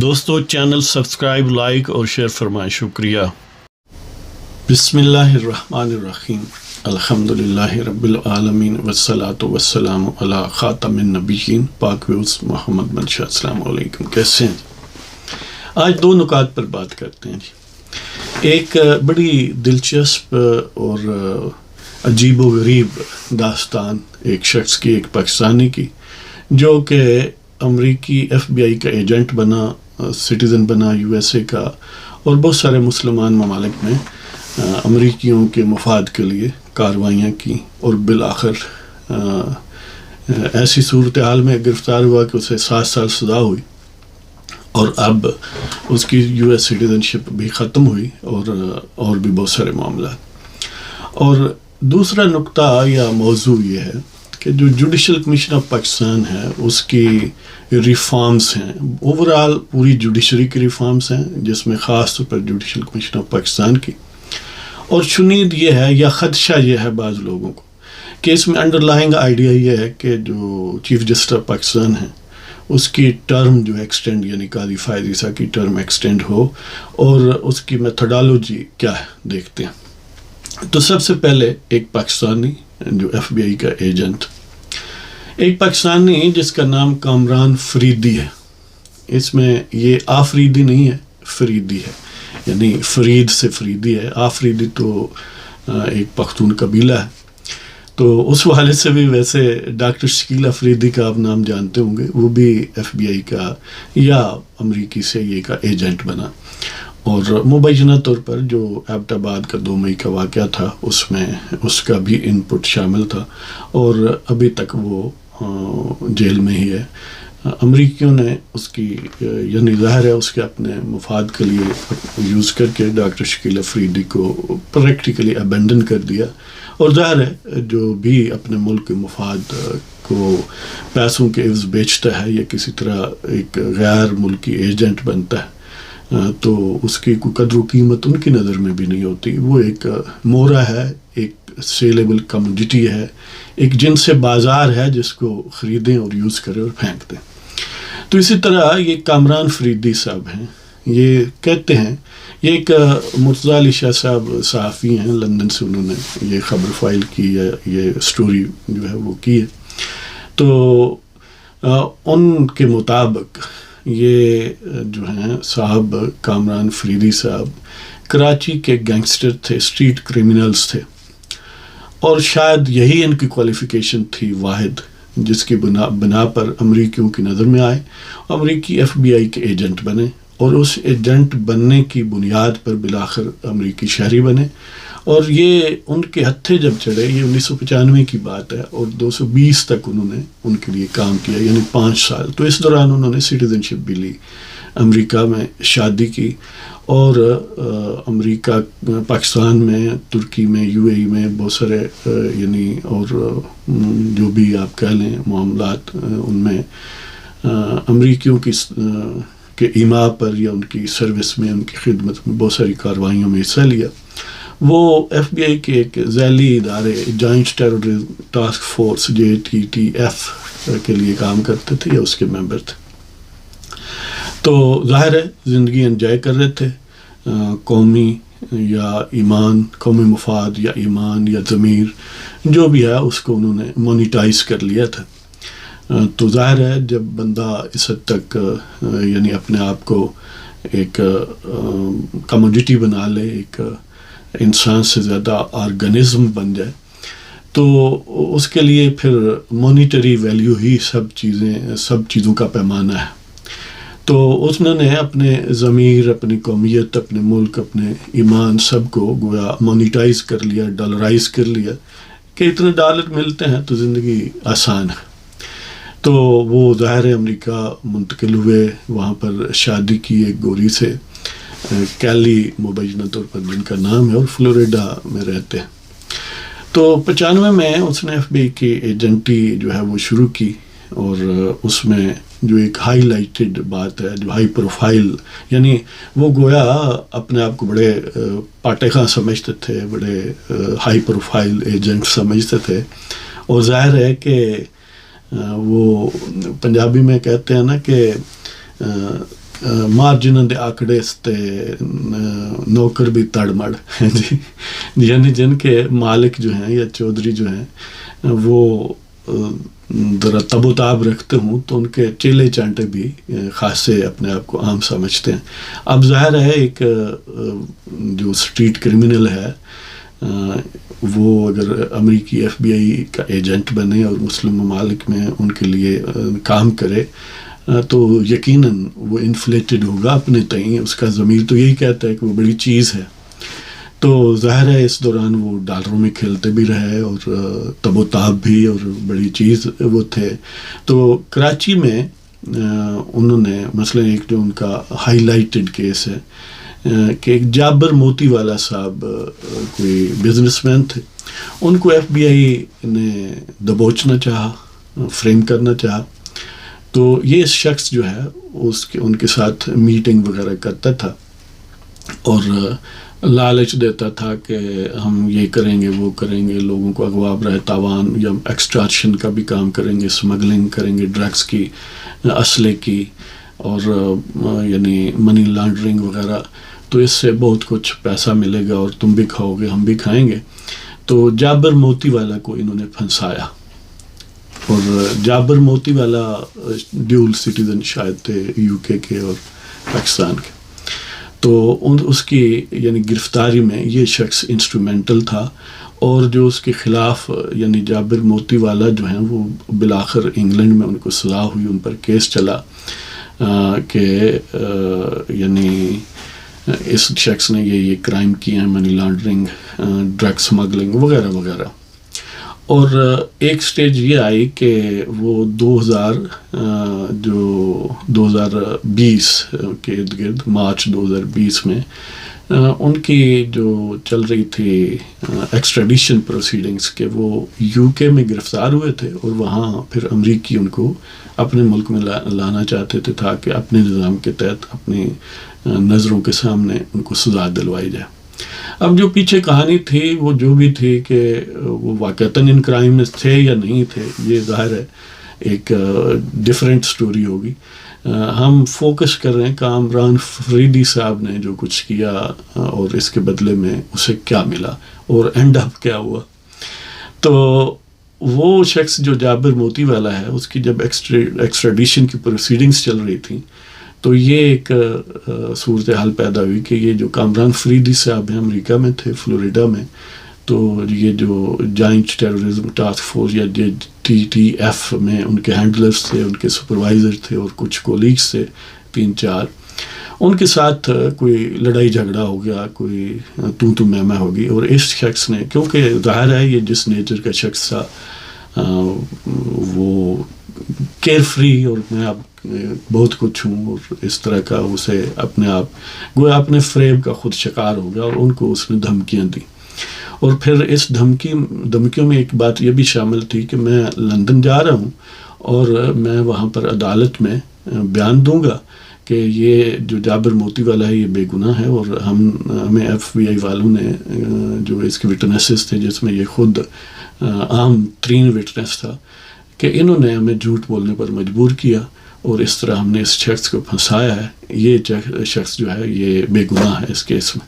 دوستو channel subscribe like اور share فرمائیں، شکریہ۔ بسم اللہ الرحمن الرحیم، الحمدللہ رب العالمین والصلاة والسلام علی خاتم النبیین پاک ویوز محمد منشا۔ السلام علیکم، کیسے ہیں؟ آج دو نکات پر بات کرتے ہیں جی۔ ایک بڑی دلچسپ اور عجیب و غریب داستان ایک شخص کی، ایک پاکستانی کی، جو کہ امریکی ایف بی آئی کا ایجنٹ بنا، سٹیزن بنا یو ایس اے کا، اور بہت سارے مسلمان ممالک میں امریکیوں کے مفاد کے لیے کارروائیاں کی، اور بالآخر ایسی صورتحال میں گرفتار ہوا کہ اسے 7 سال سزا ہوئی، اور اب اس کی یو ایس سٹیزن شپ بھی ختم ہوئی، اور بھی بہت سارے معاملات۔ اور دوسرا نقطہ یا موضوع یہ ہے کہ جو جوڈیشل کمیشن آف پاکستان ہے، اس کی ریفارمز ہیں، اوورآل پوری جوڈیشری کی ریفارمز ہیں، جس میں خاص طور پر جوڈیشل کمیشن آف پاکستان کی۔ اور شنید یہ ہے یا خدشہ یہ ہے بعض لوگوں کو کہ اس میں انڈر لائنگ آئیڈیا یہ ہے کہ جو چیف جسٹس آف پاکستان ہے اس کی ٹرم جو ایکسٹینڈ، یعنی قاضی فائز عیسیٰ کی ٹرم ایکسٹینڈ ہو، اور اس کی میتھڈالوجی کیا ہے دیکھتے ہیں۔ تو سب سے پہلے ایک پاکستانی جو ایف بی آئی کا ایجنٹ، ایک پاکستانی جس کا نام کامران فریدی ہے، اس میں یہ آفریدی نہیں ہے، فریدی ہے، یعنی فرید سے فریدی ہے۔ آفریدی تو ایک پختون قبیلہ ہے، تو اس حوالے سے بھی ویسے ڈاکٹر شکیل افریدی کا آپ نام جانتے ہوں گے، وہ بھی ایف بی آئی کا یا امریکی سے یہ کا ایجنٹ بنا، اور مبینہ طور پر جو ایبٹ آباد کا 2 مئی کا واقعہ تھا اس میں اس کا بھی ان پٹ شامل تھا، اور ابھی تک وہ جیل میں ہی ہے۔ امریکیوں نے اس کی یعنی ظاہر ہے اس کے اپنے مفاد کے لیے یوز کر کے ڈاکٹر شکیل افریدی کو پریکٹیکلی ابینڈن کر دیا، اور ظاہر ہے جو بھی اپنے ملک کے مفاد کو پیسوں کے عوض بیچتا ہے یا کسی طرح ایک غیر ملکی ایجنٹ بنتا ہے، تو اس کی کوئی قدر و قیمت ان کی نظر میں بھی نہیں ہوتی۔ وہ ایک مورا ہے، ایک سیلیبل کموڈٹی ہے، ایک جنس بازار ہے جس کو خریدیں اور یوز کریں اور پھینک دیں۔ تو اسی طرح یہ کامران فریدی صاحب ہیں، یہ کہتے ہیں، یہ ایک مرتضیٰ علی شاہ صاحب صحافی ہیں لندن سے، انہوں نے یہ خبر فائل کی ہے، یہ سٹوری جو ہے وہ کی ہے۔ تو ان کے مطابق یہ جو ہیں صاحب کامران فریدی صاحب کراچی کے گینگسٹر تھے، اسٹریٹ کرمنلز تھے، اور شاید یہی ان کی کوالیفیکیشن تھی واحد جس کی بنا پر امریکیوں کی نظر میں آئے، امریکی ایف بی آئی کے ایجنٹ بنے، اور اس ایجنٹ بننے کی بنیاد پر بالآخر امریکی شہری بنے۔ اور یہ ان کے ہتھے جب چڑھے، یہ 1995 کی بات ہے، اور 220 تک انہوں نے ان کے لیے کام کیا، یعنی 5 سال۔ تو اس دوران انہوں نے سٹیزن شپ بھی لی، امریکہ میں شادی کی، اور امریکہ، پاکستان میں، ترکی میں، یو اے ای میں بہت سارے یعنی اور جو بھی آپ کہہ لیں معاملات، ان میں امریکیوں کے ایما پر یا ان کی سروس میں، ان کی خدمت میں بہت ساری کارروائیوں میں حصہ لیا۔ وہ ایف بی آئی کے ایک ذیلی ادارے joint terrorism task force JTF کے لیے کام کرتے تھے یا اس کے ممبر تھے۔ تو ظاہر ہے زندگی انجوائے کر رہے تھے، قومی یا ایمان، قومی مفاد یا ایمان یا ضمیر جو بھی ہے اس کو انہوں نے مونیٹائز کر لیا تھا۔ تو ظاہر ہے جب بندہ اس حد تک یعنی اپنے آپ کو ایک کموڈٹی بنا لے، ایک انسان سے زیادہ آرگنزم بن جائے، تو اس کے لیے پھر مونیٹری ویلیو ہی سب چیزوں کا پیمانہ ہے۔ تو اس نے اپنے ضمیر، اپنی قومیت، اپنے ملک، اپنے ایمان سب کو گویا مونیٹائز کر لیا، ڈالرائز کر لیا کہ اتنے ڈالر ملتے ہیں تو زندگی آسان ہے۔ تو وہ ظاہر ہے امریکہ منتقل ہوئے، وہاں پر شادی کی ایک گوری سے، کیلی مبینہ طور پر جن کا نام ہے، اور فلوریڈا میں رہتے ہیں۔ تو 95 میں اس نے ایف بی آئی کی ایجنٹی جو ہے وہ شروع کی، اور اس میں جو ایک ہائی لائٹڈ بات ہے، جو ہائی پروفائل، یعنی وہ گویا اپنے آپ کو بڑے پاٹے خاں سمجھتے تھے، بڑے ہائی پروفائل ایجنٹ سمجھتے تھے، اور ظاہر ہے کہ وہ پنجابی میں کہتے ہیں نا کہ مارجن دے آکڑے تے نوکر بھی تڑ مڑ جی، یعنی جن کے مالک جو ہیں یا چودھری جو ہیں وہ ذرا تب و تاب رکھتے ہوں تو ان کے چیلے چانٹے بھی خاصے اپنے آپ کو عام سمجھتے ہیں. اب ظاہر ہے ایک جو اسٹریٹ کرمنل ہے وہ اگر امریکی ایف بی آئی کا ایجنٹ بنے اور مسلم ممالک میں ان کے لیے کام کرے تو یقیناً وہ انفلیٹڈ ہوگا اپنے تئیں. اس کا ضمیر تو یہی کہتا ہے کہ وہ بڑی چیز ہے. تو ظاہر ہے اس دوران وہ ڈالروں میں کھیلتے بھی رہے اور تب و تاب بھی اور بڑی چیز وہ تھے. تو کراچی میں انہوں نے مثلا ایک جو ان کا ہائی لائٹڈ کیس ہے کہ ایک جابر موتی والا صاحب کوئی بزنس مین تھے. ان کو ایف بی آئی نے دبوچنا چاہا، فریم کرنا چاہا. تو یہ شخص جو ہے ان کے ساتھ میٹنگ وغیرہ کرتا تھا اور لالچ دیتا تھا کہ ہم یہ کریں گے وہ کریں گے، لوگوں کو اغوا برائے تاوان یا ایکسٹراشن کا بھی کام کریں گے، اسمگلنگ کریں گے ڈرگس کی، اسلحے کی، اور یعنی منی لانڈرنگ وغیرہ. تو اس سے بہت کچھ پیسہ ملے گا اور تم بھی کھاؤ گے ہم بھی کھائیں گے. تو جابر موتی والا کو انہوں نے پھنسایا. اور جابر موتی والا ڈیول سٹیزن شاید تھے یو کے اور پاکستان کے. تو اس کی یعنی گرفتاری میں یہ شخص انسٹرومنٹل تھا. اور جو اس کے خلاف یعنی جابر موتی والا جو ہیں وہ بالآخر انگلینڈ میں ان کو سزا ہوئی، ان پر کیس چلا کہ یعنی اس شخص نے یہ کرائم کیے ہیں، منی لانڈرنگ، ڈرگ اسمگلنگ وغیرہ وغیرہ. اور ایک سٹیج یہ آئی کہ وہ 2020 کے ارد گرد مارچ 2020 میں ان کی جو چل رہی تھی ایکسٹریڈیشن پروسیڈنگز کہ وہ یو کے میں گرفتار ہوئے تھے اور وہاں پھر امریکی ان کو اپنے ملک میں لانا چاہتے تھے تاکہ اپنے نظام کے تحت اپنی نظروں کے سامنے ان کو سزا دلوائی جائے. اب جو پیچھے کہانی تھی وہ جو بھی تھی کہ وہ واقعتاً ان کرائم میں تھے یا نہیں تھے یہ ظاہر ہے ایک ڈیفرنٹ سٹوری ہوگی. ہم فوکس کر رہے ہیں کامران فریدی صاحب نے جو کچھ کیا اور اس کے بدلے میں اسے کیا ملا اور اینڈ اپ کیا ہوا. تو وہ شخص جو جابر موتی والا ہے اس کی جب ایکسٹریڈیشن کی پروسیڈنگز چل رہی تھیں تو یہ ایک صورتحال پیدا ہوئی کہ یہ جو کامران فریدی صاحب ہیں امریکہ میں تھے فلوریڈا میں. تو یہ جو جوائنٹ ٹیررزم ٹاسک فورس یا JTF میں ان کے ہینڈلرز تھے، ان کے سپروائزر تھے اور کچھ کولیگز تھے 3-4. ان کے ساتھ کوئی لڑائی جھگڑا ہو گیا، کوئی تو میں ہوگی. اور اس شخص نے کیونکہ ظاہر ہے یہ جس نیچر کا شخص تھا وہ کیئر فری اور میں اب بہت کچھ ہوں اور اس طرح کا اسے اپنے آپ گویا اپنے فریب کا خود شکار ہو گیا. اور ان کو اس نے دھمکیاں دیں. اور پھر اس دھمکیوں میں ایک بات یہ بھی شامل تھی کہ میں لندن جا رہا ہوں اور میں وہاں پر عدالت میں بیان دوں گا کہ یہ جو جابر موتی والا ہے یہ بے گناہ ہے. اور ہمیں FBI والوں نے جو اس کے وٹنسز تھے جس میں یہ خود عام ترین وٹنس تھا کہ انہوں نے ہمیں جھوٹ بولنے پر مجبور کیا اور اس طرح ہم نے اس شخص کو پھنسایا ہے. یہ شخص جو ہے یہ بے گناہ ہے اس کیس میں.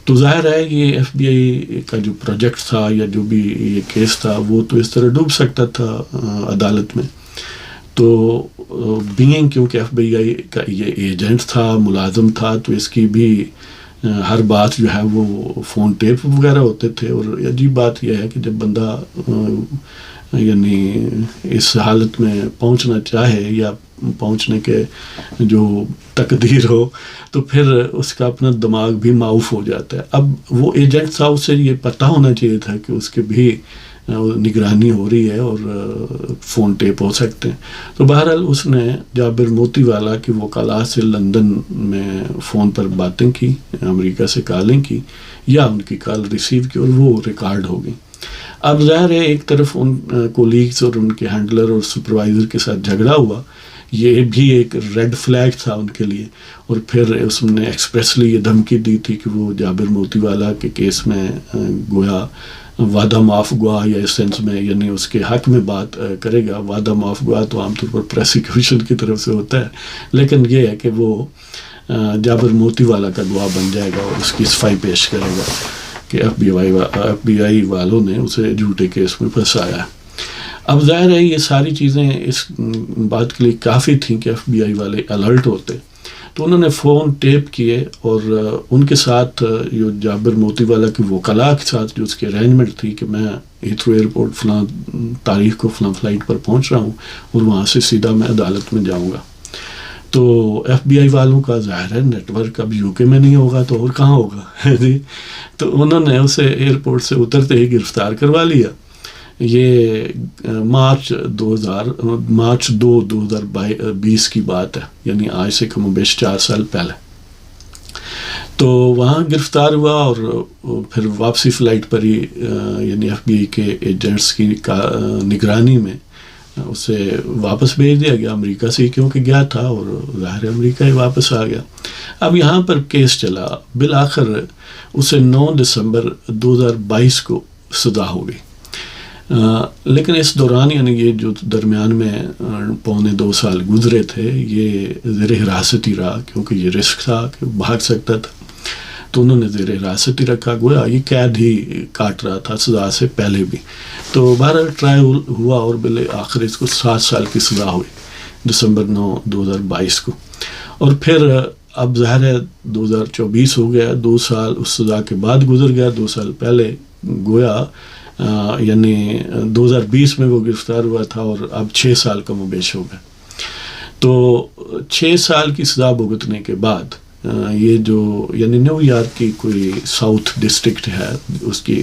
تو ظاہر ہے یہ FBI کا جو پروجیکٹ تھا یا جو بھی یہ کیس تھا وہ تو اس طرح ڈوب سکتا تھا عدالت میں. تو بینگ کیونکہ FBI کا یہ ایجنٹ تھا، ملازم تھا، تو اس کی بھی ہر بات جو ہے وہ فون ٹیپ وغیرہ ہوتے تھے. اور عجیب بات یہ ہے کہ جب بندہ یعنی اس حالت میں پہنچنا چاہے یا پہنچنے کے جو تقدیر ہو تو پھر اس کا اپنا دماغ بھی معاف ہو جاتا ہے. اب وہ ایجنٹ تھا، اسے یہ پتہ ہونا چاہیے تھا کہ اس کے بھی نگرانی ہو رہی ہے اور فون ٹیپ ہو سکتے ہیں. تو بہرحال اس نے جابر موتی والا کی وکلاء سے لندن میں فون پر باتیں کی، امریکہ سے کالیں کی یا ان کی کال ریسیو کی اور وہ ریکارڈ ہو گئی. اب ظاہر ہے ایک طرف ان کولیگز اور ان کے ہینڈلر اور سپروائزر کے ساتھ جھگڑا ہوا، یہ بھی ایک ریڈ فلیگ تھا ان کے لیے. اور پھر اس نے ایکسپریسلی یہ دھمکی دی تھی کہ وہ جابر موتی والا کے کیس میں گویا وعدہ معاف گوا یا اس سینس میں یعنی اس کے حق میں بات کرے گا. وعدہ معاف گوا تو عام طور پر پروسیکیوشن کی طرف سے ہوتا ہے، لیکن یہ ہے کہ وہ جابر موتی والا کا گواہ بن جائے گا اور اس کی صفائی پیش کرے گا کہ ایف بی آئی والوں نے اسے جھوٹے کیس میں پھنسایا ہے. اب ظاہر ہے یہ ساری چیزیں اس بات کے لیے کافی تھیں کہ ایف بی آئی والے الرٹ ہوتے، تو انہوں نے فون ٹیپ کیے اور ان کے ساتھ جو جابر موتی والا کے وکلاء کے ساتھ جو اس کی ارینجمنٹ تھی کہ میں ہیتھرو ایئرپورٹ فلاں تاریخ کو فلاں فلائٹ پر پہنچ رہا ہوں اور وہاں سے سیدھا میں عدالت میں جاؤں گا. تو ایف بی آئی والوں کا ظاہر ہے نیٹ ورک اب یو کے میں نہیں ہوگا تو اور کہاں ہوگا جی. تو انہوں نے اسے ایئرپورٹ سے اترتے ہی گرفتار کروا لیا. یہ مارچ 2020 کی بات ہے، یعنی آج سے کم و بیش 4 سال پہلے. تو وہاں گرفتار ہوا اور پھر واپسی فلائٹ پر ہی یعنی ایف بی آئی کے ایجنٹس کی نگرانی میں اسے واپس بھیج دیا گیا امریکہ سے، کیونکہ گیا تھا اور ظاہر امریکہ ہی واپس آ گیا. اب یہاں پر کیس چلا، بالآخر اسے 9 دسمبر 2022 کو سزا ہو گئی. لیکن اس دوران یعنی یہ جو درمیان میں 1.25 سال گزرے تھے یہ زیر حراست ہی رہا، کیونکہ یہ رسک تھا کہ بھاگ سکتا تھا، تو انہوں نے زیر حراست ہی رکھا، گویا یہ قید ہی کاٹ رہا تھا سزا سے پہلے بھی. تو بہرحال ٹرائل ہوا اور بالآخر اس کو 7 سال کی سزا ہوئی دسمبر 9 2022 کو. اور پھر اب ظاہر ہے 2024 ہو گیا، 2 سال اس سزا کے بعد گزر گیا. 2 سال پہلے گویا یعنی 2020 میں وہ گرفتار ہوا تھا اور اب 6 سال کم و بیش ہو گئے. تو 6 سال کی سزا بھگتنے کے بعد یہ جو یعنی نیو یارک کی کوئی ساؤتھ ڈسٹرکٹ ہے، اس کی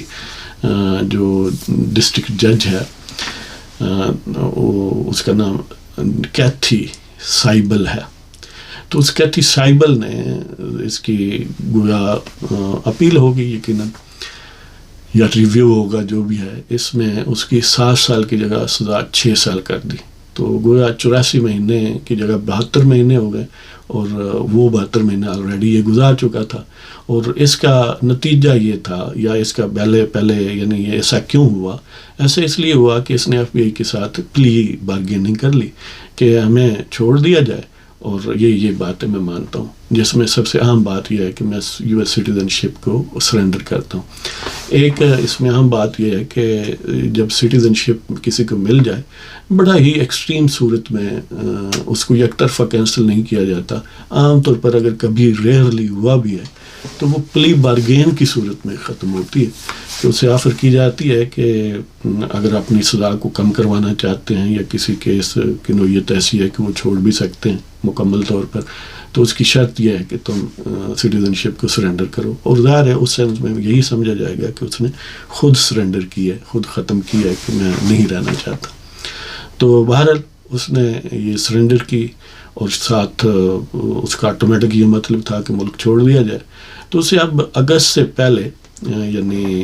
جو ڈسٹرکٹ جج ہے اس کا نام کیتھی سائبل ہے. تو اس کیتھی سائبل نے اس کی گویا اپیل ہوگی یقیناً یا ریویو ہوگا جو بھی ہے، اس میں اس کی 7 سال کی جگہ سزا 6 سال کر دی. تو گویا 84 مہینے کی جگہ 72 مہینے ہو گئے اور وہ 72 مہینے آلریڈی یہ گزار چکا تھا. اور اس کا نتیجہ یہ تھا یا اس کا پہلے یعنی یہ ایسا کیوں ہوا؟ ایسا اس لیے ہوا کہ اس نے ایف بی آئی کے ساتھ پلی بارگیننگ کر لی کہ ہمیں چھوڑ دیا جائے، اور یہ باتیں میں مانتا ہوں، جس میں سب سے اہم بات یہ ہے کہ میں یو ایس سٹیزن شپ کو سرنڈر کرتا ہوں. ایک اس میں اہم بات یہ ہے کہ جب سٹیزن شپ کسی کو مل جائے بڑا ہی ایکسٹریم صورت میں اس کو یک طرفہ کینسل نہیں کیا جاتا. عام طور پر اگر کبھی ریئرلی ہوا بھی ہے تو وہ پلی بارگین کی صورت میں ختم ہوتی ہے کہ اسے آفر کی جاتی ہے کہ اگر اپنی سزا کو کم کروانا چاہتے ہیں یا کسی کیس کی نوعیت ایسی ہے کہ وہ چھوڑ بھی سکتے ہیں مکمل طور پر، تو اس کی شرط یہ ہے کہ تم سٹیزن شپ کو سرنڈر کرو. اور ظاہر ہے اس سینس میں یہی سمجھا جائے گا کہ اس نے خود سرنڈر کی ہے، خود ختم کیا ہے کہ میں نہیں رہنا چاہتا. تو بہرحال اس نے یہ سرنڈر کی اور ساتھ اس کا آٹومیٹک یہ مطلب تھا کہ ملک چھوڑ دیا جائے. تو اسے اب اگست سے پہلے یعنی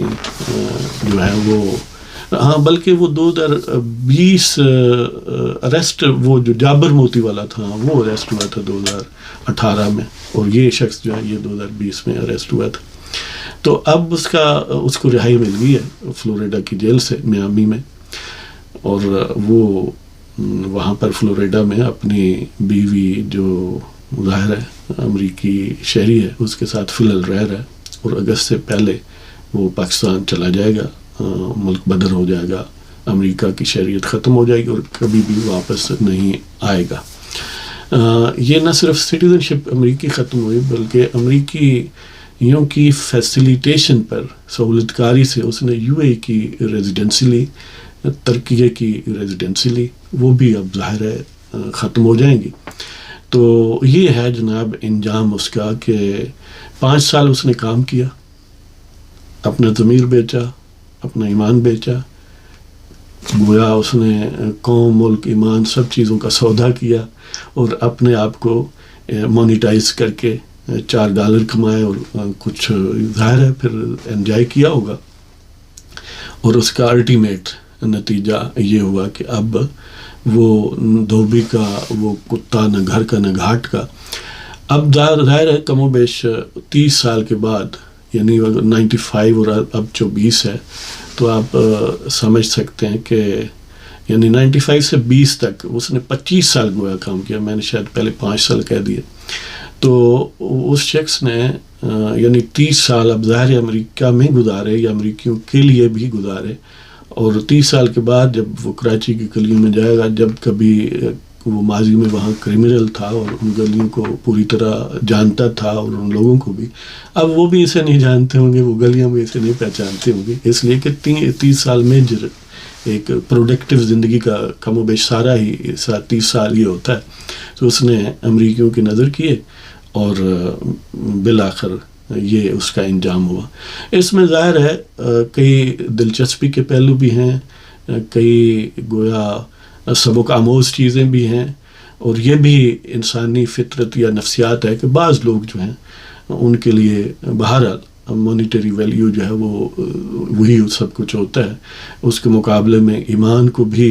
جو ہے وہ بلکہ وہ 2020 اریسٹ وہ جو جابر موتی والا تھا وہ اریسٹ ہوا تھا 2018 میں، اور یہ شخص جو ہے یہ 2020 میں اریسٹ ہوا تھا. تو اب اس کو رہائی مل گئی ہے فلوریڈا کی جیل سے میامی میں، اور وہ وہاں پر فلوریڈا میں اپنی بیوی جو ظاہر ہے امریکی شہری ہے اس کے ساتھ فی الحال رہ رہا ہے، اور اگست سے پہلے وہ پاکستان چلا جائے گا، ملک بدر ہو جائے گا، امریکہ کی شہریت ختم ہو جائے گی اور کبھی بھی واپس نہیں آئے گا. یہ نہ صرف سٹیزن شپ امریکی ختم ہوئی بلکہ امریکیوں کی فیسیلیٹیشن پر سہولت کاری سے اس نے یو اے کی ریزیڈنسی لی، ترکیے کی ریزیڈنسی لی، وہ بھی اب ظاہر ہے ختم ہو جائیں گی. تو یہ ہے جناب انجام اس کا کہ 5 سال اس نے کام کیا، اپنا ضمیر بیچا، اپنا ایمان بیچا، گویا اس نے قوم، ملک، ایمان سب چیزوں کا سودا کیا اور اپنے آپ کو مونیٹائز کر کے $4 کمائے اور کچھ ظاہر ہے پھر انجوائے کیا ہوگا. اور اس کا الٹیمیٹ نتیجہ یہ ہوا کہ اب وہ دھوبی کا وہ کتا نہ گھر کا نہ گھاٹ کا. اب ظاہر ہے کم و بیش 30 سال کے بعد، یعنی اگر 95 اور اب 20 ہے تو آپ سمجھ سکتے ہیں کہ یعنی 95 سے 20 تک اس نے 25 سال گویا کام کیا. میں نے شاید پہلے 5 سال کہہ دیے. تو اس شخص نے یعنی 30 سال اب ظاہر امریکہ میں گزارے یا امریکیوں کے لیے بھی گزارے، اور 30 سال کے بعد جب وہ کراچی کی گلیوں میں جائے گا، جب کبھی وہ ماضی میں وہاں کرمنل تھا اور ان گلیوں کو پوری طرح جانتا تھا اور ان لوگوں کو بھی، اب وہ بھی اسے نہیں جانتے ہوں گے، وہ گلیاں بھی اسے نہیں پہچانتے ہوں گے، اس لیے کہ 30 سال میں ایک پروڈکٹیو زندگی کا کم و بیش سارا ہی 30 سال ہی ہوتا ہے. تو اس نے امریکیوں کی نظر کیے اور بالآخر یہ اس کا انجام ہوا. اس میں ظاہر ہے کئی دلچسپی کے پہلو بھی ہیں، کئی گویا سبق آموز چیزیں بھی ہیں، اور یہ بھی انسانی فطرت یا نفسیات ہے کہ بعض لوگ جو ہیں ان کے لیے بہرحال مانیٹری ویلیو جو ہے وہ وہی سب کچھ ہوتا ہے، اس کے مقابلے میں ایمان کو بھی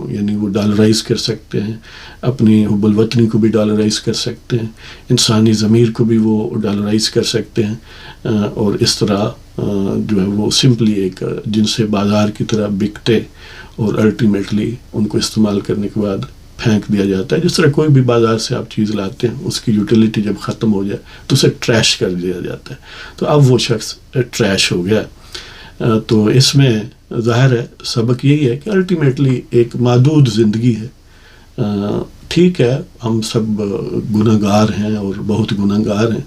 یعنی وہ ڈالرائز کر سکتے ہیں، اپنی حب الوطنی کو بھی ڈالرائز کر سکتے ہیں، انسانی ضمیر کو بھی وہ ڈالرائز کر سکتے ہیں، اور اس طرح جو ہے وہ سمپلی ایک جن سے بازار کی طرح بکتے اور الٹیمیٹلی ان کو استعمال کرنے کے بعد پھینک دیا جاتا ہے. جس طرح کوئی بھی بازار سے آپ چیز لاتے ہیں، اس کی یوٹیلیٹی جب ختم ہو جائے تو اسے ٹریش کر دیا جاتا ہے. تو اب وہ شخص ٹریش ہو گیا. تو اس میں ظاہر ہے سبق یہی ہے کہ الٹیمیٹلی ایک محدود زندگی ہے. ٹھیک ہے ہم سب گناہ گار ہیں اور بہت گناہ گار ہیں،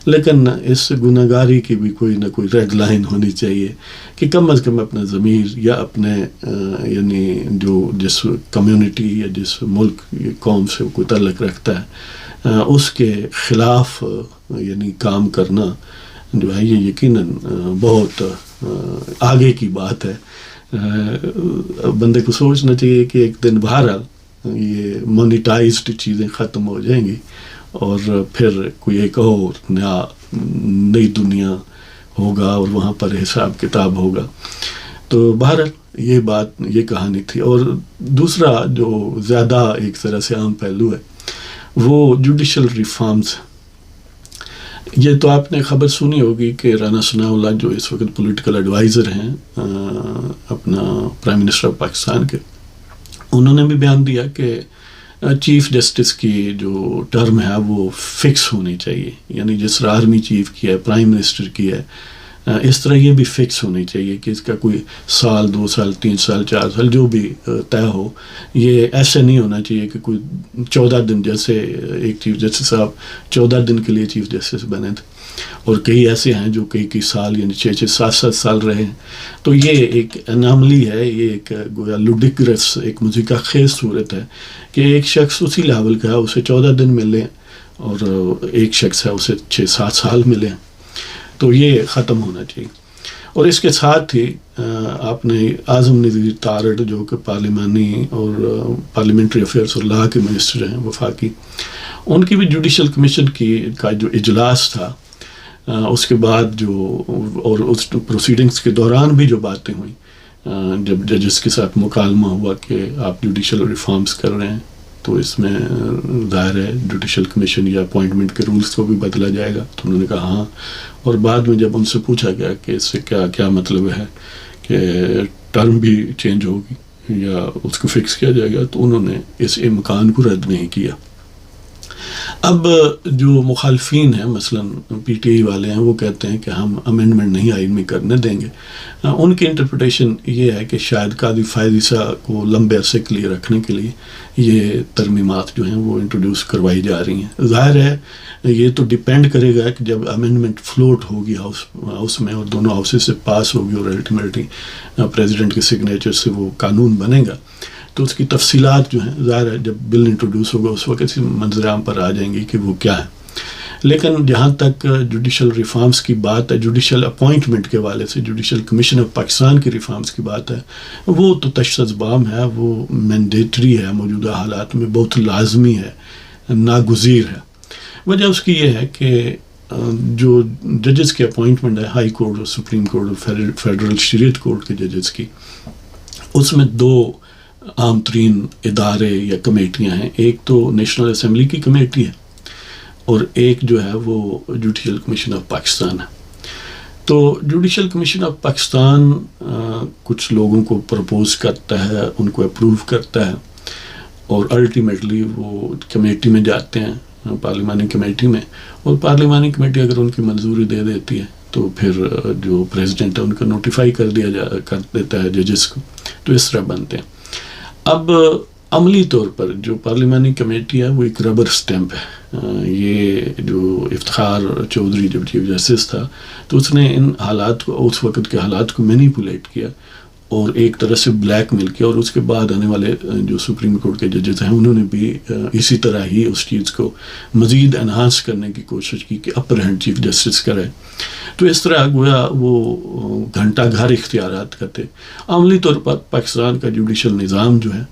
لیکن اس گناہ گاری کی بھی کوئی نہ کوئی ریڈ لائن ہونی چاہیے کہ کم از کم اپنا ضمیر یا اپنے یعنی جس کمیونٹی یا جس ملک یا قوم سے کوئی تعلق رکھتا ہے اس کے خلاف یعنی کام کرنا جو ہے یہ یقیناً بہت آگے کی بات ہے. بندے کو سوچنا چاہیے کہ ایک دن بہرحال یہ مونیٹائزڈ چیزیں ختم ہو جائیں گی اور پھر کوئی ایک اور نئی دنیا ہوگا اور وہاں پر حساب کتاب ہوگا. تو بہرحال یہ کہانی تھی. اور دوسرا جو زیادہ ایک طرح سے عام پہلو ہے وہ جوڈیشل ریفارمز. یہ تو آپ نے خبر سنی ہوگی کہ رانا ثناء اللہ جو اس وقت پولیٹیکل ایڈوائزر ہیں اپنا پرائم منسٹر آف پاکستان کے، انہوں نے بھی بیان دیا کہ چیف جسٹس کی جو ٹرم ہے وہ فکس ہونی چاہیے. یعنی جس طرح آرمی چیف کی ہے، پرائم منسٹر کی ہے، اس طرح یہ بھی فکس ہونی چاہیے کہ اس کا کوئی سال 2 سال 3 سال 4 سال جو بھی طے ہو. یہ ایسے نہیں ہونا چاہیے کہ کوئی 14 دن جیسے ایک چیف جسٹس صاحب 14 دن کے لیے چیف جسٹس بنے تھے، اور کئی ایسے ہیں جو کئی سال یعنی 6 7 سال رہے ہیں. تو یہ ایک اناملی ہے، یہ ایک گویا لوڈیگرس ایک موسیقی خیز صورت ہے کہ ایک شخص اسی لیول کا ہے اسے 14 دن ملے اور ایک شخص ہے اسے 6 7 سال ملے. تو یہ ختم ہونا چاہیے. اور اس کے ساتھ ہی آپ نے اعظم نذیر تارڑ جو کہ پارلیمانی اور پارلیمنٹری افیئرس اور لا کے منسٹر ہیں وفاقی، ان کی بھی جوڈیشل کمیشن کا جو اجلاس تھا اس کے بعد اور اس پروسیڈنگز کے دوران بھی جو باتیں ہوئیں، جب ججز کے ساتھ مکالمہ ہوا کہ آپ جوڈیشل ریفارمز کر رہے ہیں تو اس میں ظاہر ہے جوڈیشل کمیشن یا اپوائنٹمنٹ کے رولز کو بھی بدلا جائے گا. تو انہوں نے کہا ہاں. اور بعد میں جب ان سے پوچھا گیا کہ اس سے کیا مطلب ہے کہ ٹرم بھی چینج ہوگی یا اس کو فکس کیا جائے گا، تو انہوں نے اس امکان کو رد نہیں کیا. اب جو مخالفین ہیں مثلا پی ٹی آئی والے ہیں، وہ کہتے ہیں کہ ہم امینڈمنٹ نہیں آئین میں کرنے دیں گے. ان کی انٹرپریٹیشن یہ ہے کہ شاید قاضی فائز عیسیٰ کو لمبے عرصے کے لیے رکھنے کے لیے یہ ترمیمات جو ہیں وہ انٹروڈیوس کروائی جا رہی ہیں. ظاہر ہے یہ تو ڈیپینڈ کرے گا کہ جب امینڈمنٹ فلوٹ ہوگی ہاؤس میں اور دونوں ہاؤسز سے پاس ہوگی اور الٹیمیٹلی پریزیڈنٹ کے سگنیچر سے وہ قانون بنے گا، تو اس کی تفصیلات جو ہیں ظاہر ہے جب بل انٹروڈیوس ہوگا اس وقت اسی منظر عام پر آ جائیں گی کہ وہ کیا ہے. لیکن جہاں تک جوڈیشل ریفارمز کی بات ہے، جوڈیشل اپوائنٹمنٹ کے والے سے جوڈیشل کمیشن آف پاکستان کی ریفارمز کی بات ہے، وہ تو تشدد بام ہے، وہ مینڈیٹری ہے، موجودہ حالات میں بہت لازمی ہے، ناگزیر ہے. وجہ اس کی یہ ہے کہ جو ججز کی اپوائنٹمنٹ ہے ہائی کورٹ اور سپریم کورٹ اور فیڈرل شریعت کورٹ کے ججز کی، اس میں 2 عام ترین ادارے یا کمیٹیاں ہیں. ایک تو نیشنل اسمبلی کی کمیٹی ہے اور ایک جو ہے وہ جوڈیشل کمیشن آف پاکستان ہے. تو جوڈیشل کمیشن آف پاکستان کچھ لوگوں کو پرپوز کرتا ہے, ان کو اپروو کرتا ہے اور الٹیمیٹلی وہ کمیٹی میں جاتے ہیں, پارلیمانی کمیٹی میں, اور پارلیمانی کمیٹی اگر ان کی منظوری دے دیتی ہے تو پھر جو پریزیڈنٹ ہے ان کو نوٹیفائی کر دیتا ہے ججز کو. تو اس طرح بنتے ہیں. اب عملی طور پر جو پارلیمانی کمیٹی ہے وہ ایک ربر سٹیمپ ہے. یہ جو افتخار چودھری جب چیف جسٹس تھا تو اس نے ان حالات کو, اس وقت کے حالات کو مینیپولیٹ کیا اور ایک طرح سے بلیک میل کیا, اور اس کے بعد آنے والے جو سپریم کورٹ کے ججز ہیں انہوں نے بھی اسی طرح ہی اس چیز کو مزید انہانس کرنے کی کوشش کی کہ اپر ہینڈ چیف جسٹس کرے. تو اس طرح گویا وہ گھنٹہ گھر اختیارات کا تھے. عملی طور پر پاکستان کا جوڈیشل نظام جو ہے,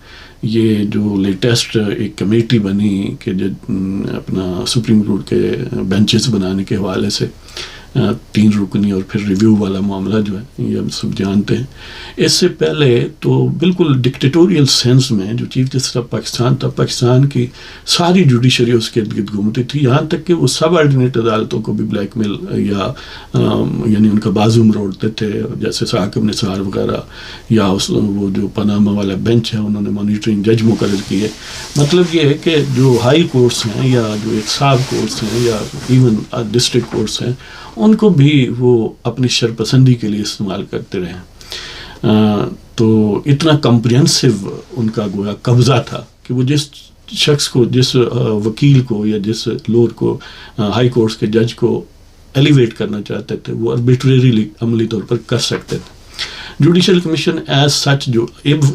یہ جو لیٹسٹ ایک کمیٹی بنی کہ اپنا سپریم کورٹ کے بینچز بنانے کے حوالے سے 3 رکنی اور پھر ریویو والا معاملہ جو ہے یہ ہم سب جانتے ہیں. اس سے پہلے تو بالکل ڈکٹیٹوریل سینس میں جو چیف جسٹس آف پاکستان تھا, پاکستان کی ساری جوڈیشری اس کے ارد گرد گھومتی تھی, یہاں تک کہ وہ سب آرڈینیٹ عدالتوں کو بھی بلیک میل یا یعنی ان کا بازو مروڑتے تھے, جیسے ثاقب نثار وغیرہ, یا وہ جو پاناما والا بینچ ہے انہوں نے مانیٹرنگ جج مقرر کیے. مطلب یہ ہے کہ جو ہائی کورٹس ہیں یا جو ایک ساب کورٹس ہیں یا ایون ڈسٹرکٹ کورٹس ہیں ان کو بھی وہ اپنی شرپسندی کے لیے استعمال کرتے رہے. تو اتنا کمپریہنسو ان کا گویا قبضہ تھا کہ وہ جس شخص کو, جس وکیل کو یا جس لور کو, ہائی کورٹس کے جج کو ایلیویٹ کرنا چاہتے تھے وہ آربیٹریریلی عملی طور پر کر سکتے تھے. جوڈیشل کمیشن ایز سچ جو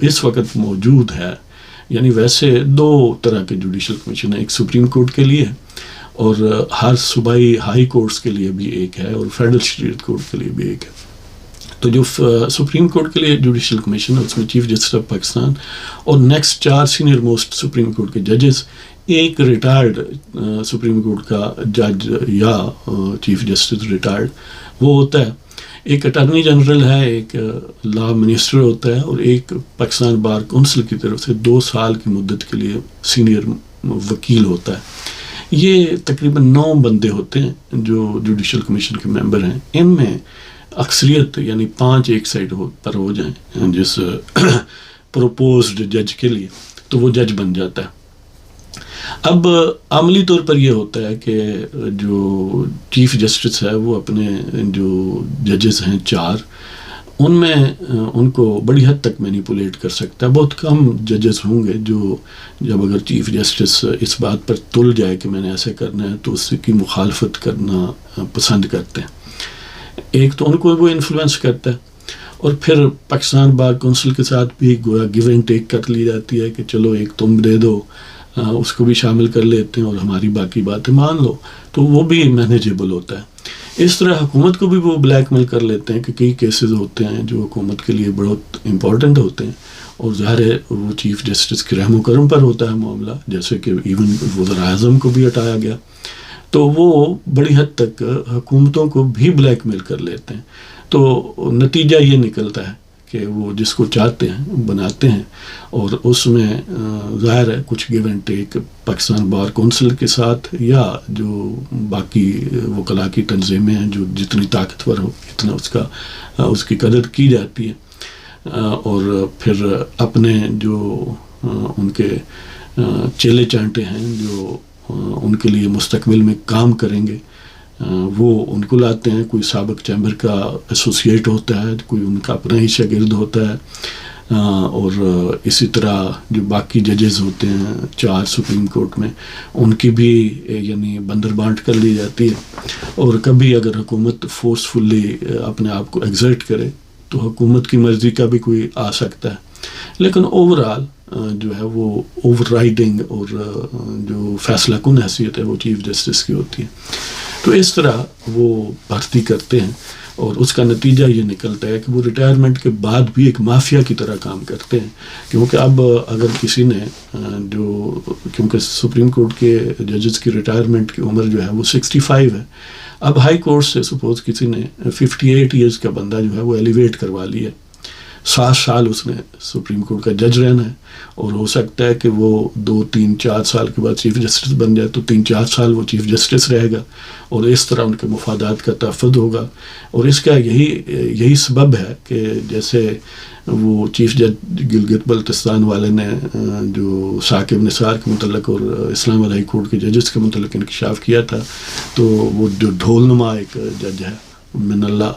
اس وقت موجود ہے, یعنی ویسے 2 طرح کے جوڈیشل کمیشن ہیں, ایک سپریم کورٹ کے لیے اور ہر صوبائی ہائی کورٹس کے لیے بھی ایک ہے اور فیڈرل اسٹیٹ کورٹ کے لیے بھی ایک ہے. تو جو سپریم کورٹ کے لیے جوڈیشل کمیشن ہے اس میں چیف جسٹس آف پاکستان اور next 4 senior most supreme court کے ججز, ایک ریٹائرڈ سپریم کورٹ کا جج یا چیف جسٹس ریٹائرڈ وہ ہوتا ہے, ایک اٹارنی جنرل ہے, ایک لا منسٹر ہوتا ہے, اور ایک پاکستان بار کونسل کی طرف سے 2 سال کی مدت کے لیے سینئر وکیل ہوتا ہے. یہ تقریباً 9 بندے ہوتے ہیں جو جوڈیشل کمیشن کے ممبر ہیں. ان میں اکثریت یعنی 5 ایک سائڈ پر ہو جائیں جس پروپوزڈ جج کے لیے تو وہ جج بن جاتا ہے. اب عملی طور پر یہ ہوتا ہے کہ جو چیف جسٹس ہے وہ اپنے جو ججز ہیں 4 ان میں ان کو بڑی حد تک مینیپولیٹ کر سکتا ہے. بہت کم ججز ہوں گے جو جب اگر چیف جسٹس اس بات پر تل جائے کہ میں نے ایسے کرنا ہے تو اس کی مخالفت کرنا پسند کرتے ہیں. ایک تو ان کو وہ انفلوئنس کرتا ہے, اور پھر پاکستان بار کونسل کے ساتھ بھی گویا گیو اینڈ ٹیک کر لی جاتی ہے کہ چلو ایک تم دے دو, اس کو بھی شامل کر لیتے ہیں اور ہماری باقی باتیں مان لو, تو وہ بھی مینیجیبل ہوتا ہے. اس طرح حکومت کو بھی وہ بلیک میل کر لیتے ہیں کہ کئی کیسز ہوتے ہیں جو حکومت کے لیے بہت امپورٹنٹ ہوتے ہیں, اور ظاہر ہے وہ چیف جسٹس کے رحم و کرم پر ہوتا ہے معاملہ, جیسے کہ ایون وزیر اعظم کو بھی ہٹایا گیا. تو وہ بڑی حد تک حکومتوں کو بھی بلیک میل کر لیتے ہیں. تو نتیجہ یہ نکلتا ہے کہ وہ جس کو چاہتے ہیں بناتے ہیں, اور اس میں ظاہر ہے کچھ give and take Pakistan bar council کے ساتھ یا جو باقی وکلاء کی تنظیمیں ہیں جو جتنی طاقتور ہو اتنا اس کی قدر کی جاتی ہے, اور پھر اپنے جو ان کے چیلے چانٹے ہیں جو ان کے لیے مستقبل میں کام کریں گے وہ ان کو لاتے ہیں. کوئی سابق چیمبر کا ایسوسیٹ ہوتا ہے, کوئی ان کا اپنا ہی شاگرد ہوتا ہے, اور اسی طرح جو باقی ججز ہوتے ہیں 4 سپریم کورٹ میں ان کی بھی یعنی بندر بانٹ کر لی جاتی ہے. اور کبھی اگر حکومت فورسفلی اپنے آپ کو ایگزرٹ کرے تو حکومت کی مرضی کا بھی کوئی آ سکتا ہے, لیکن اوورآل جو ہے وہ اوور رائڈنگ اور جو فیصلہ کن حیثیت ہے وہ چیف جسٹس کی ہوتی ہے. تو اس طرح وہ بھرتی کرتے ہیں, اور اس کا نتیجہ یہ نکلتا ہے کہ وہ ریٹائرمنٹ کے بعد بھی ایک مافیا کی طرح کام کرتے ہیں. کیونکہ اب اگر کسی نے کیونکہ سپریم کورٹ کے ججز کی ریٹائرمنٹ کی عمر جو ہے وہ 65 ہے, اب ہائی کورٹ سے سپوز کسی نے 58 ایئرز کا بندہ جو ہے وہ ایلیویٹ کروا لیا, 7 سال اس نے سپریم کورٹ کا جج رہنا ہے، اور ہو سکتا ہے کہ وہ 2 3 4 سال کے بعد چیف جسٹس بن جائے تو 3 4 سال وہ چیف جسٹس رہے گا، اور اس طرح ان کے مفادات کا تحفظ ہوگا. اور اس کا یہی سبب ہے کہ جیسے وہ چیف جج گلگت بلتستان والے نے جو ثاقب نثار کے متعلق اور اسلام آباد ہائی کورٹ کے ججز کے متعلق انکشاف کیا تھا، تو وہ جو ڈھول نما ایک جج ہے من اللہ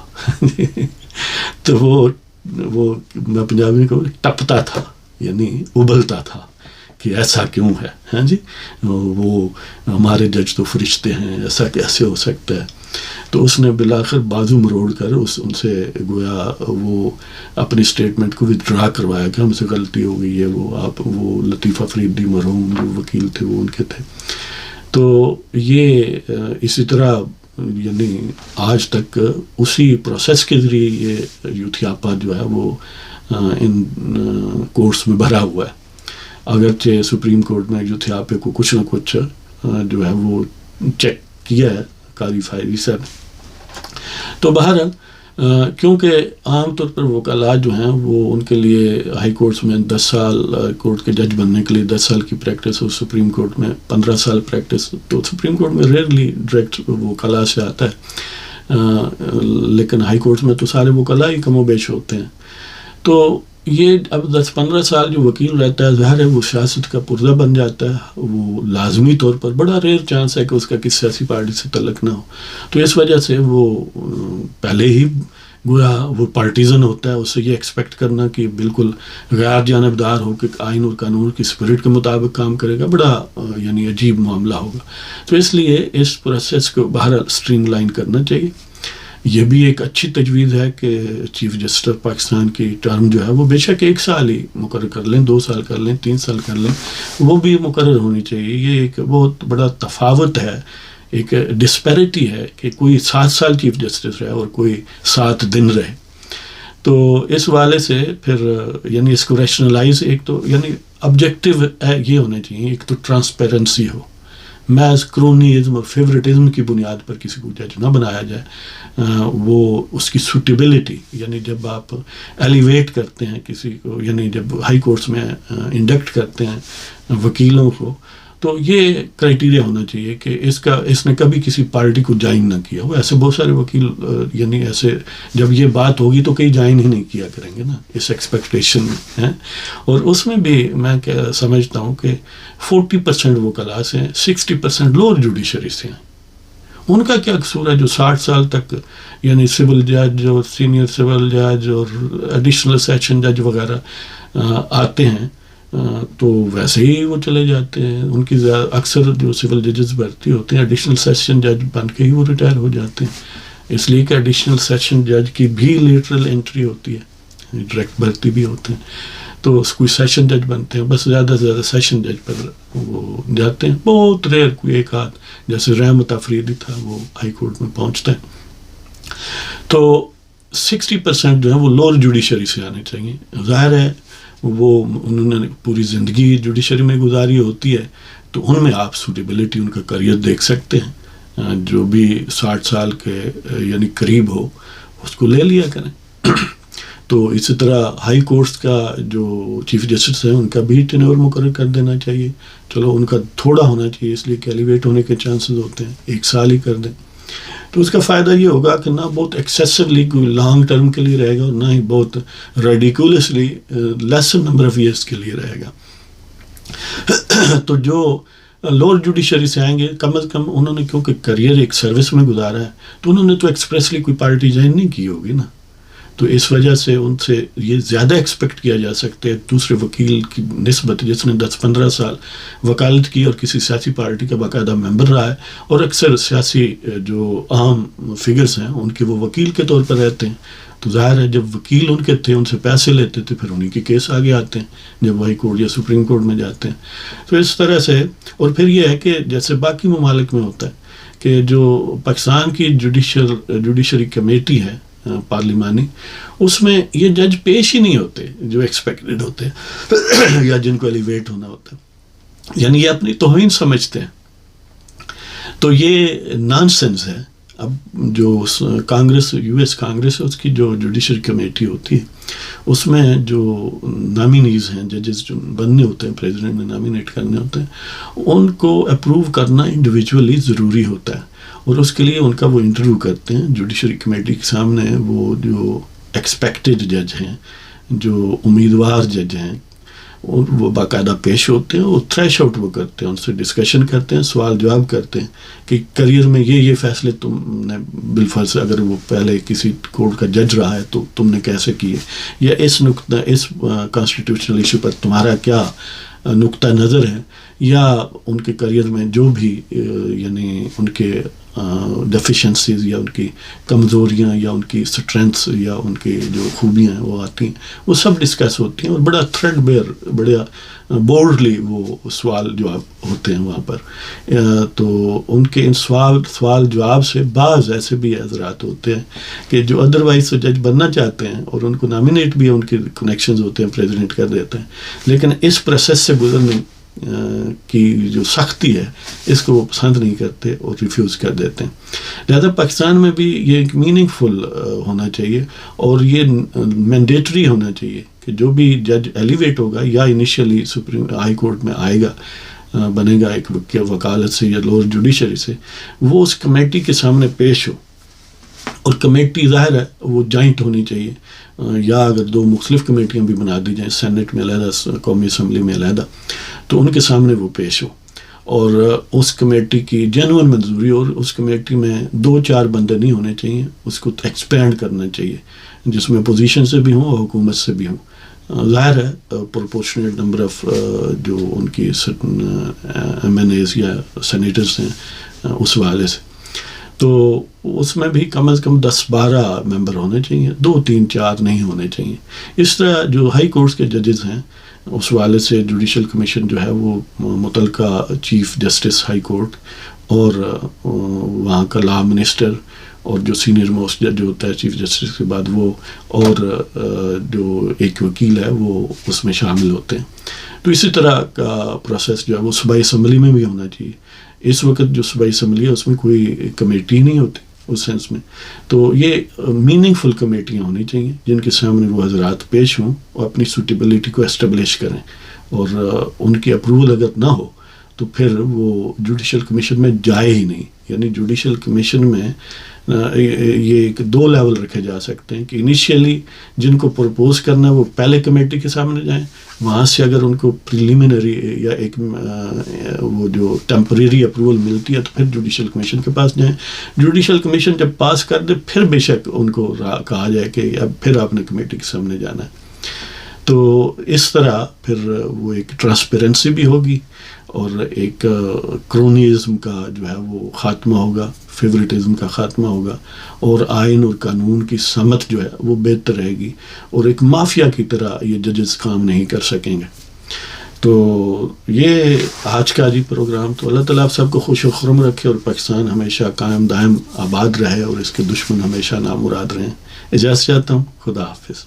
تو وہ میں پنجابی میں کہوں ٹپتا تھا، یعنی ابلتا تھا کہ ایسا کیوں ہے، ہاں جی وہ ہمارے جج تو فرشتے ہیں، ایسا کیسے ہو سکتا ہے. تو اس نے بالآخر بازو مروڑ کر ان سے گویا وہ اپنی اسٹیٹمنٹ کو ودرا کروایا کہ ہم سے غلطی ہو گئی ہے، وہ لطیف افریدی مرحوم جو وکیل تھے وہ ان کے تھے. تو یہ اسی طرح یعنی آج تک اسی پروسیس کے ذریعے یہ یوتھیاپا جو ہے وہ ان کورٹس میں بھرا ہوا ہے. اگرچہ سپریم کورٹ نے یوتھیاپے کو کچھ نہ کچھ جو ہے وہ چیک کیا ہے قاضی فائری صاحب. تو بہرحال کیونکہ عام طور پر وکلاء جو ہیں وہ ان کے لیے ہائی کورٹس میں 10 سال کورٹ کے جج بننے کے لیے 10 سال کی پریکٹس، اور سپریم کورٹ میں 15 سال پریکٹس. تو سپریم کورٹ میں ریئرلی ڈائریکٹ وکلاء سے آتا ہے، لیکن ہائی کورٹس میں تو سارے وکلاء ہی کم و بیش ہوتے ہیں. تو یہ اب 10-15 سال جو وکیل رہتا ہے ظاہر ہے وہ سیاست کا پرزہ بن جاتا ہے، وہ لازمی طور پر بڑا ریئر چانس ہے کہ اس کا کسی سیاسی پارٹی سے تعلق نہ ہو. تو اس وجہ سے وہ پہلے ہی گویا وہ پارٹیزن ہوتا ہے، اس سے یہ ایکسپیکٹ کرنا کہ بالکل غیر جانبدار ہو کہ آئین اور قانون کی اسپرٹ کے مطابق کام کرے گا، بڑا یعنی عجیب معاملہ ہوگا. تو اس لیے اس پروسیس کو بہرحال اسٹریم لائن کرنا چاہیے. یہ بھی ایک اچھی تجویز ہے کہ چیف جسٹس پاکستان کی ٹرم جو ہے وہ بے شک 1 سال ہی مقرر کر لیں، 2 سال کر لیں، 3 سال کر لیں، وہ بھی مقرر ہونی چاہیے. یہ ایک بہت بڑا تفاوت ہے، ایک ڈسپیرٹی ہے کہ کوئی 7 سال چیف جسٹس رہے اور کوئی 7 دن رہے. تو اس والے سے پھر یعنی اس کو ریشنلائز ایک تو یعنی آبجیکٹو یہ ہونے چاہیے، ایک تو ٹرانسپیرنسی ہو، محض کرونیزم اور فیوریٹزم کی بنیاد پر کسی کو جج نہ بنایا جائے. وہ اس کی سوٹیبلٹی یعنی جب آپ ایلیویٹ کرتے ہیں کسی کو، یعنی جب ہائی کورٹس میں انڈکٹ کرتے ہیں وکیلوں کو، تو یہ کرائٹیریا ہونا چاہیے کہ اس نے کبھی کسی پارٹی کو جوائن نہ کیا ہو. ایسے بہت سارے وکیل یعنی ایسے جب یہ بات ہوگی تو کئی جوائن ہی نہیں کیا کریں گے نا، اس ایکسپیکٹیشن ہے. اور اس میں بھی میں سمجھتا ہوں کہ 40% وکلاء سے 60% لوور جوڈیشری سے ہیں. ان کا کیا قصور ہے جو 60 سال تک یعنی سول جج اور سینئر سول جج اور ایڈیشنل سیشن جج وغیرہ آتے ہیں تو ویسے ہی وہ چلے جاتے ہیں. ان کی اکثر جو سول ججز بھرتی ہوتے ہیں ایڈیشنل سیشن جج بن کے ہی وہ ریٹائر ہو جاتے ہیں، اس لیے کہ ایڈیشنل سیشن جج کی بھی لیٹرل انٹری ہوتی ہے، ڈائریکٹ بھرتی بھی ہوتے ہیں. تو کوئی سیشن جج بنتے ہیں، بس زیادہ سے زیادہ سیشن جج پر وہ جاتے ہیں. بہت ریئر کوئی ایک آدھ جیسے رحمت افریدی تھا وہ ہائی کورٹ میں پہنچتا ہے. تو 60% جو ہے وہ لوور جوڈیشری سے آنے چاہیے. ظاہر ہے وہ انہوں نے پوری زندگی جوڈیشری میں گزاری ہوتی ہے، تو ان میں آپ سوٹیبلٹی ان کا کریئر دیکھ سکتے ہیں. جو بھی 60 سال کے یعنی قریب ہو اس کو لے لیا کریں. تو اسی طرح ہائی کورٹس کا جو چیف جسٹس ہیں ان کا بھی ٹینور مقرر کر دینا چاہیے. چلو ان کا تھوڑا ہونا چاہیے اس لیے کہ ایلیویٹ ہونے کے چانسز ہوتے ہیں، 1 سال ہی کر دیں. تو اس کا فائدہ یہ ہوگا کہ نہ بہت ایکسیسولی کوئی لانگ ٹرم کے لیے رہے گا اور نہ ہی بہت ridiculously lesser number of years کے لیے رہے گا. تو جو لوور جوڈیشری سے آئیں گے کم از کم انہوں نے کیونکہ کریئر ایک سروس میں گزارا ہے تو انہوں نے تو ایکسپریسلی کوئی پارٹی جوائن نہیں کی ہوگی نا. تو اس وجہ سے ان سے یہ زیادہ ایکسپیکٹ کیا جا سکتا ہے دوسرے وکیل کی نسبت جس نے 10-15 سال وکالت کی اور کسی سیاسی پارٹی کا باقاعدہ ممبر رہا ہے، اور اکثر سیاسی جو عام فگرز ہیں ان کے وہ وکیل کے طور پر رہتے ہیں. تو ظاہر ہے جب وکیل ان کے تھے ان سے پیسے لیتے تھے پھر انہیں کے کیس آگے آتے ہیں جب ہائی کورٹ یا سپریم کورٹ میں جاتے ہیں. تو اس طرح سے اور پھر یہ ہے کہ جیسے باقی ممالک میں ہوتا ہے کہ جو پاکستان کی جوڈیشری کمیٹی ہے پارلیمانی، اس میں یہ جج پیش ہی نہیں ہوتے جو ایکسپیکٹڈ ہوتے ہیں یا جن کو ایلیویٹ ہونا ہوتا ہے، یعنی یہ اپنی توہین سمجھتے ہیں. تو یہ نان سینس ہے. اب جو کانگریس US کانگریس ہے اس کی جو جوڈیشری کمیٹی ہوتی ہے اس میں جو نامینیز ہیں ججز جو بننے ہوتے ہیں، پریزیڈنٹ نے نامینیٹ کرنے ہوتے ہیں، ان کو اپروو کرنا انڈیویجولی ضروری ہوتا ہے، اور اس کے لیے ان کا وہ انٹرویو کرتے ہیں جوڈیشری کمیٹی کے سامنے. وہ جو ایکسپیکٹڈ جج ہیں، جو امیدوار جج ہیں، اور وہ باقاعدہ پیش ہوتے ہیں اور تھریش آؤٹ وہ کرتے ہیں، ان سے ڈسکشن کرتے ہیں، سوال جواب کرتے ہیں کہ کریئر میں یہ فیصلے تم نے بالفرض اگر وہ پہلے کسی کورٹ کا جج رہا ہے تو تم نے کیسے کیے، یا اس کانسٹیٹیوشنل ایشو پر تمہارا کیا نقطہ نظر ہے، یا ان کے کریئر میں جو بھی یعنی ان کے ڈیفیشنسیز یا ان کی کمزوریاں یا ان کی اسٹرینتھس یا ان کی جو خوبیاں ہیں وہ آتی ہیں، وہ سب ڈسکس ہوتی ہیں، اور بڑا تھریڈ بیئر، بڑا بولڈلی وہ سوال جواب ہوتے ہیں وہاں پر. تو ان کے ان سوال جواب سے بعض ایسے بھی حضرات ہوتے ہیں کہ جو ادروائز تو جج بننا چاہتے ہیں اور ان کو نامینیٹ بھی ان کے کنیکشنز ہوتے ہیں، پریزیڈنٹ کر دیتے ہیں، لیکن اس پروسیس سے گزرنے کی جو سختی ہے اس کو وہ پسند نہیں کرتے اور ریفیوز کر دیتے ہیں. لہذا پاکستان میں بھی یہ ایک میننگ فل ہونا چاہیے، اور یہ مینڈیٹری ہونا چاہیے کہ جو بھی جج ایلیویٹ ہوگا یا انیشیلی سپریم ہائی کورٹ میں آئے گا، بنے گا ایک وکالت سے یا لوور جوڈیشری سے، وہ اس کمیٹی کے سامنے پیش ہو. اور کمیٹی ظاہر ہے وہ جوائنٹ ہونی چاہیے، یا اگر دو مختلف کمیٹیاں بھی بنا دی جائیں، سینٹ میں علیحدہ، قومی اسمبلی میں علیحدہ، تو ان کے سامنے وہ پیش ہو، اور اس کمیٹی کی جینوئن منظوری، اور اس کمیٹی میں 2-4 بندے نہیں ہونے چاہیے، اس کو ایکسپینڈ کرنا چاہیے جس میں اپوزیشن سے بھی ہوں اور حکومت سے بھی ہوں. ظاہر ہے پرپورشنیٹ نمبر آف جو ان کی ایم این ایز یا سینیٹرز ہیں اس حوالے سے، تو اس میں بھی کم از کم 10-12 ممبر ہونے چاہیے، 2-3-4 نہیں ہونے چاہیے. اس طرح جو ہائی کورٹس کے ججز ہیں اس حوالے سے جوڈیشل کمیشن جو ہے وہ متعلقہ چیف جسٹس ہائی کورٹ اور وہاں کا لا منسٹر اور جو سینئر موسٹ جج ہوتا ہے چیف جسٹس کے بعد وہ، اور جو ایک وکیل ہے وہ اس میں شامل ہوتے ہیں. تو اسی طرح کا پروسیس جو ہے وہ صوبائی اسمبلی میں بھی ہونا چاہیے. اس وقت جو صوبائی اسمبلی ہے اس میں کوئی کمیٹی نہیں ہوتی اس سینس میں، تو یہ میننگ فل کمیٹیاں ہونی چاہیے جن کے سامنے وہ حضرات پیش ہوں اور اپنی سوٹیبلٹی کو اسٹیبلش کریں، اور ان کی اپروول اگر نہ ہو تو پھر وہ جوڈیشل کمیشن میں جائے ہی نہیں. یعنی جوڈیشل کمیشن میں یہ ایک 2 لیول رکھے جا سکتے ہیں کہ انیشیلی جن کو پرپوز کرنا ہے وہ پہلے کمیٹی کے سامنے جائیں، وہاں سے اگر ان کو پریلیمنری یا ایک وہ جو ٹیمپریری اپروول ملتی ہے تو پھر جوڈیشل کمیشن کے پاس جائیں. جوڈیشل کمیشن جب پاس کر دے پھر بے شک ان کو کہا جائے کہ اب پھر آپ نے کمیٹی کے سامنے جانا ہے. تو اس طرح پھر وہ ایک ٹرانسپیرنسی بھی ہوگی، اور ایک کرونیزم کا جو ہے وہ خاتمہ ہوگا، فیوریٹزم کا خاتمہ ہوگا، اور آئین اور قانون کی سمت جو ہے وہ بہتر رہے گی، اور ایک مافیا کی طرح یہ ججز کام نہیں کر سکیں گے. تو یہ آج کا پروگرام، تو اللہ تعالیٰ آپ سب کو خوش و خرم رکھے اور پاکستان ہمیشہ قائم دائم آباد رہے اور اس کے دشمن ہمیشہ نامراد رہیں. اجازت چاہتا ہوں. خدا حافظ.